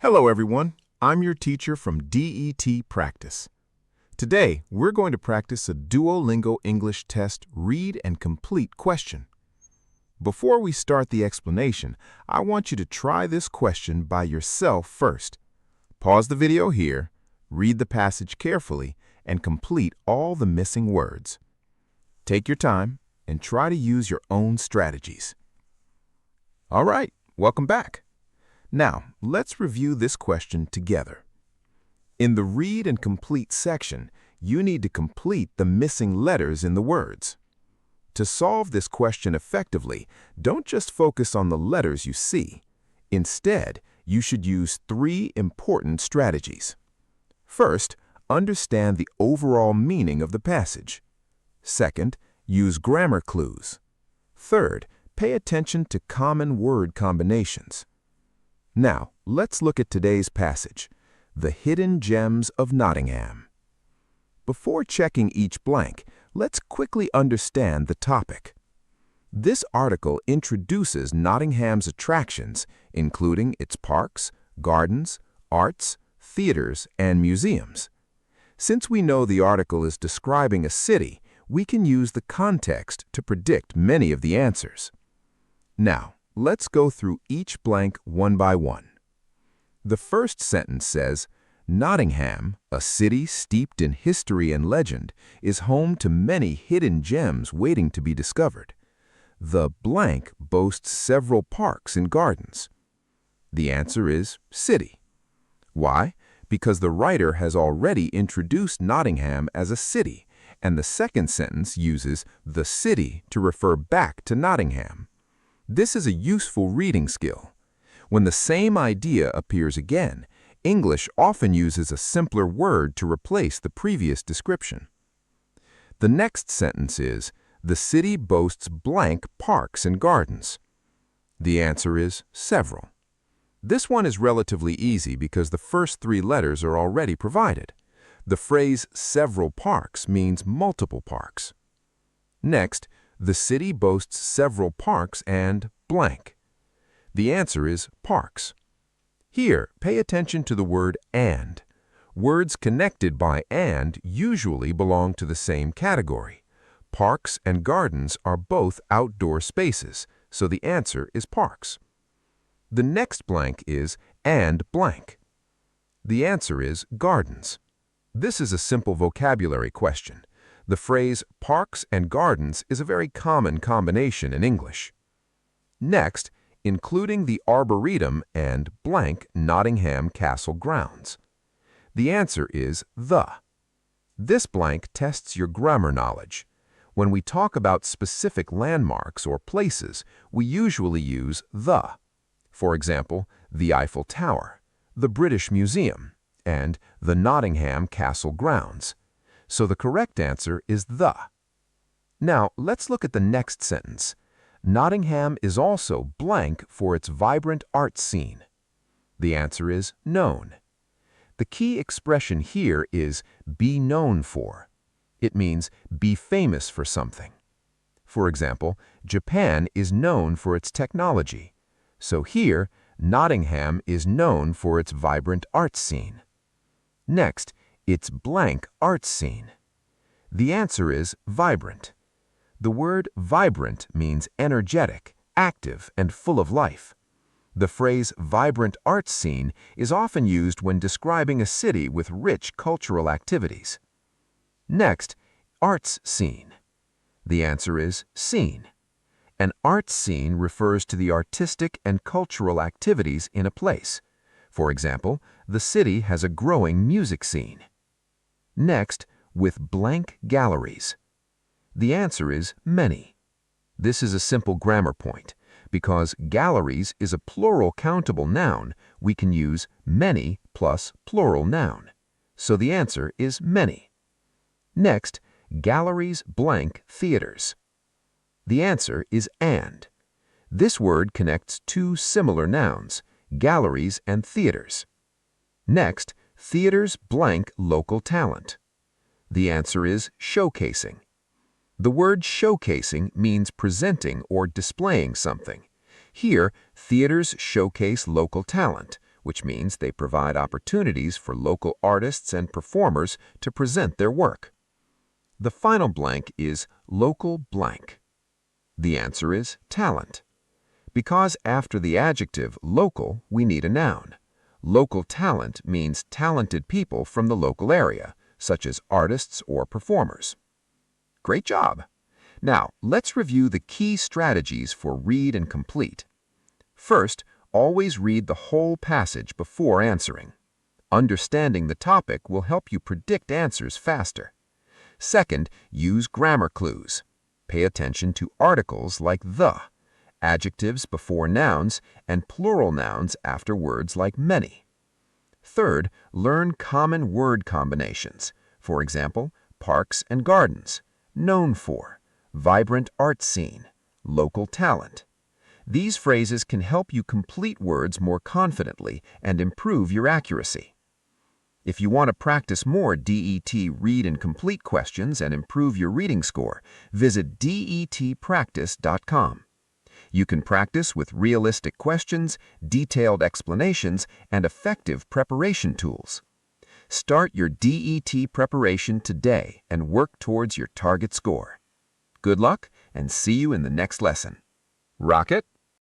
Hello everyone, I'm your teacher from DETPractice. Today, we're going to practice a Duolingo English Test read and complete question. Before we start the explanation, I want you to try this question by yourself first. Pause the video here, read the passage carefully, and complete all the missing words. Take your time and try to use your own strategies. All right, welcome back. Now, let's review this question together. In the Read and Complete section, you need to complete the missing letters in the words. To solve this question effectively, don't just focus on the letters you see. Instead, you should use 3 important strategies. First, understand the overall meaning of the passage. Second, use grammar clues. Third, pay attention to common word combinations. Now, let's look at today's passage, The Hidden Gems of Nottingham. Before checking each blank, let's quickly understand the topic. This article introduces Nottingham's attractions, including its parks, gardens, arts, theaters, and museums. Since we know the article is describing a city, we can use the context to predict many of the answers. Now, let's go through each blank one by one. The first sentence says, Nottingham, a city steeped in history and legend, is home to many hidden gems waiting to be discovered. The blank boasts several parks and gardens. The answer is city. Why? Because the writer has already introduced Nottingham as a city, and the second sentence uses the city to refer back to Nottingham. This is a useful reading skill. When the same idea appears again, English often uses a simpler word to replace the previous description. The next sentence is, the city boasts blank parks and gardens. The answer is several. This one is relatively easy because the first 3 letters are already provided. The phrase several parks means multiple parks. Next, the city boasts several parks and blank. The answer is parks. Here, pay attention to the word and. Words connected by and usually belong to the same category. Parks and gardens are both outdoor spaces, so the answer is parks. The next blank is and blank. The answer is gardens. This is a simple vocabulary question. The phrase parks and gardens is a very common combination in English. Next, including the Arboretum and blank Nottingham Castle grounds. The answer is the. This blank tests your grammar knowledge. When we talk about specific landmarks or places, we usually use the. For example, the Eiffel Tower, the British Museum, and the Nottingham Castle grounds. So the correct answer is the. Now, let's look at the next sentence. Nottingham is also blank for its vibrant art scene. The answer is known. The key expression here is be known for. It means be famous for something. For example, Japan is known for its technology. So here, Nottingham is known for its vibrant art scene. Next, its blank art scene. The answer is vibrant. The word vibrant means energetic, active, and full of life. The phrase vibrant art scene is often used when describing a city with rich cultural activities. Next, arts scene. The answer is scene. An art scene refers to the artistic and cultural activities in a place. For example, the city has a growing music scene. Next, with blank galleries. The answer is many. This is a simple grammar point. Because galleries is a plural countable noun, we can use many plus plural noun. So the answer is many. Next, galleries blank theaters. The answer is and. This word connects 2 similar nouns, galleries and theaters. Next, theaters blank local talent. The answer is showcasing. The word showcasing means presenting or displaying something. Here, theaters showcase local talent, which means they provide opportunities for local artists and performers to present their work. The final blank is local blank. The answer is talent. Because after the adjective local, we need a noun. Local talent means talented people from the local area, such as artists or performers. Great job! Now, let's review the key strategies for read and complete. First, always read the whole passage before answering. Understanding the topic will help you predict answers faster. Second, use grammar clues. Pay attention to articles like the, adjectives before nouns, and plural nouns after words like many. Third, learn common word combinations. For example, parks and gardens, known for, vibrant art scene, local talent. These phrases can help you complete words more confidently and improve your accuracy. If you want to practice more DET read and complete questions and improve your reading score, visit DETPractice.com. You can practice with realistic questions, detailed explanations, and effective preparation tools. Start your DET preparation today and work towards your target score. Good luck, and see you in the next lesson. Rock it!